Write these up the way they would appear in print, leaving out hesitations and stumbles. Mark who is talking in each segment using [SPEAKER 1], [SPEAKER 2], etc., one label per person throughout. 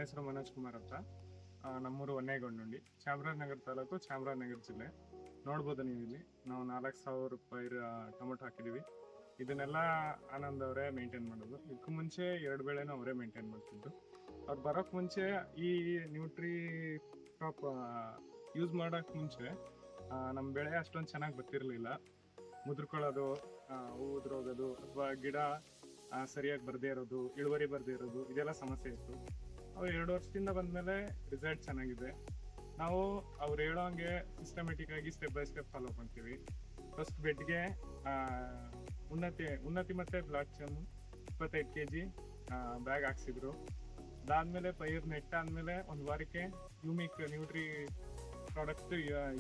[SPEAKER 1] ಹೆಸರು ಮನೋಜ್ ಕುಮಾರ್ ಅಂತ. ನಮ್ಮೂರು ಹೊನ್ನೇಗೊಂಡುಂಡಿ, ಚಾಮರಾಜನಗರ ತಾಲೂಕು, ಚಾಮರಾಜನಗರ ಜಿಲ್ಲೆ. ನೋಡ್ಬೋದು ನೀವು ಇಲ್ಲಿ ನಾವು 4,000 ರೂಪಾಯಿ ಟೊಮೊಟೊ ಹಾಕಿದ್ದೀವಿ. ಇದನ್ನೆಲ್ಲ ಆನಂದ್ ಅವರೇ ಮೇಂಟೈನ್ ಮಾಡೋದು. ಇದಕ್ಕೂ ಮುಂಚೆ 2 ಬೆಳೆನೂ ಅವರೇ ಮೇಂಟೈನ್ ಮಾಡ್ತಿದ್ದು. ಅವ್ರು ಬರೋಕ್ಕೆ ಮುಂಚೆ ಈ ನ್ಯೂಟ್ರಿ ಕ್ರಾಪ್ ಯೂಸ್ ಮಾಡೋಕ್ಕೆ ಮುಂಚೆ ನಮ್ಮ ಬೆಳೆ ಅಷ್ಟೊಂದು ಚೆನ್ನಾಗಿ ಬರ್ತಿರ್ಲಿಲ್ಲ. ಮುದ್ರಕೊಳ್ಳೋದು, ಹೂ ಉದುರೋಗೋದು, ಅಥವಾ ಗಿಡ ಸರಿಯಾಗಿ ಬರದೇ ಇರೋದು, ಇಳುವರಿ ಬರದೇ ಇರೋದು, ಇದೆಲ್ಲ ಸಮಸ್ಯೆ ಇತ್ತು. ಅವ್ರು 2 ವರ್ಷದಿಂದ ಬಂದಮೇಲೆ ರಿಸಲ್ಟ್ ಚೆನ್ನಾಗಿದೆ. ನಾವು ಅವ್ರು ಹೇಳೋಂಗೆ ಸಿಸ್ಟಮೆಟಿಕ್ ಆಗಿ ಸ್ಟೆಪ್ ಬೈ ಸ್ಟೆಪ್ ಫಾಲೋ ಮಾಡ್ತೀವಿ. ಫಸ್ಟ್ ಬೆಡ್ಗೆ ಉನ್ನತಿ ಮತ್ತು ಬ್ಲಾಕ್ ಚಮ್ 25 kg ಬ್ಯಾಗ್ ಹಾಕ್ಸಿದ್ರು. ಅದಾದಮೇಲೆ ಪೈರ್ ನೆಟ್ಟಾದಮೇಲೆ 1 ವಾರಕ್ಕೆ humic nutri product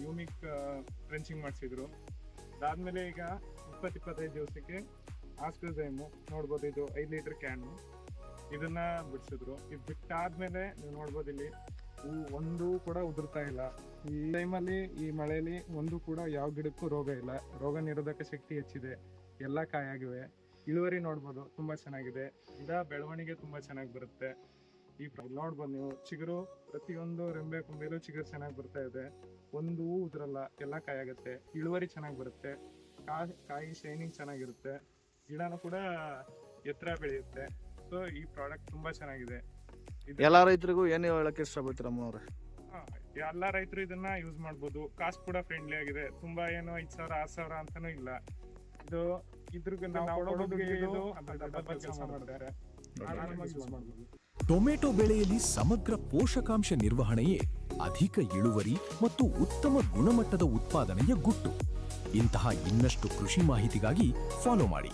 [SPEAKER 1] humic trenching ಮಾಡಿಸಿದ್ರು. ಅದಾದಮೇಲೆ ಈಗ 20-25 ದಿವಸಕ್ಕೆ ಆಸ್ಟ್ರೋಸೈಮು ನೋಡ್ಬೋದು, ಇದು 5 ಲೀಟರ್ ಕ್ಯಾನು, ಇದನ್ನ ಬಿಡಿಸಿದ್ರು. ಇದು ಬಿಟ್ಟಾದ್ಮೇಲೆ ನೀವು ನೋಡ್ಬೋದು ಇಲ್ಲಿ ಒಂದು ಕೂಡ ಉದುರ್ತಾ ಇಲ್ಲ. ಈ ಟೈಮಲ್ಲಿ ಈ ಮಳೆಯಲ್ಲಿ ಒಂದು ಕೂಡ ಯಾವ ಗಿಡಕ್ಕೂ ರೋಗ ಇಲ್ಲ. ರೋಗ ನಿರೋಧಕ ಶಕ್ತಿ ಹೆಚ್ಚಿದೆ, ಎಲ್ಲ ಕಾಯಾಗಿವೆ. ಇಳುವರಿ ನೋಡ್ಬೋದು ತುಂಬಾ ಚೆನ್ನಾಗಿದೆ. ಗಿಡ ಬೆಳವಣಿಗೆ ತುಂಬಾ ಚೆನ್ನಾಗಿ ಬರುತ್ತೆ. ಈ ನೋಡ್ಬೋದು ನೀವು, ಚಿಗುರು ಪ್ರತಿಯೊಂದು ರೆಂಬೆ ಕೊಂಬೆಲೂ ಚಿಗುರು ಚೆನ್ನಾಗಿ ಬರ್ತಾ ಇದೆ. ಒಂದು ಹೂ ಉದ್ರಲ್ಲ, ಎಲ್ಲ ಕಾಯಾಗುತ್ತೆ. ಇಳುವರಿ ಚೆನ್ನಾಗಿ ಬರುತ್ತೆ, ಕಾಯಿ ಶೈನಿಂಗ್ ಚೆನ್ನಾಗಿರುತ್ತೆ, ಗಿಡನೂ ಕೂಡ ಎತ್ತರ ಬೆಳೆಯುತ್ತೆ. ಸೊ ಈ ಪ್ರಾಡಕ್ಟ್ ತುಂಬಾ ಚೆನ್ನಾಗಿದೆ.
[SPEAKER 2] ಎಲ್ಲ ರೈತರಿಗೂ ಏನು ಹೇಳಕ್ಕೆ ಇಷ್ಟಪಡ್ತೀರ ಅಮ್ಮನವ್ರೆ?
[SPEAKER 1] ಎಲ್ಲ ರೈತರು ಇದನ್ನ ಯೂಸ್ ಮಾಡ್ಬೋದು. ಕಾಸ್ಟ್ ಕೂಡ ಫ್ರೆಂಡ್ಲಿ ಆಗಿದೆ. ತುಂಬಾ ಏನು 5,000 6,000 ಅಂತಾನೂ ಇಲ್ಲ. ಇದು ಇದ್ರಿಗೆ ನಾವು ಕೆಲಸ ಮಾಡ್ತಾರೆ.
[SPEAKER 3] ಟೊಮೆಟೊ ಬೆಳೆಯಲ್ಲಿ ಸಮಗ್ರ ಪೋಷಕಾಂಶ ನಿರ್ವಹಣೆಯೇ ಅಧಿಕ ಇಳುವರಿ ಮತ್ತು ಉತ್ತಮ ಗುಣಮಟ್ಟದ ಉತ್ಪಾದನೆಯ ಗುಟ್ಟು. ಇಂತಹ ಇನ್ನಷ್ಟು ಕೃಷಿ ಮಾಹಿತಿಗಾಗಿ ಫಾಲೋ ಮಾಡಿ.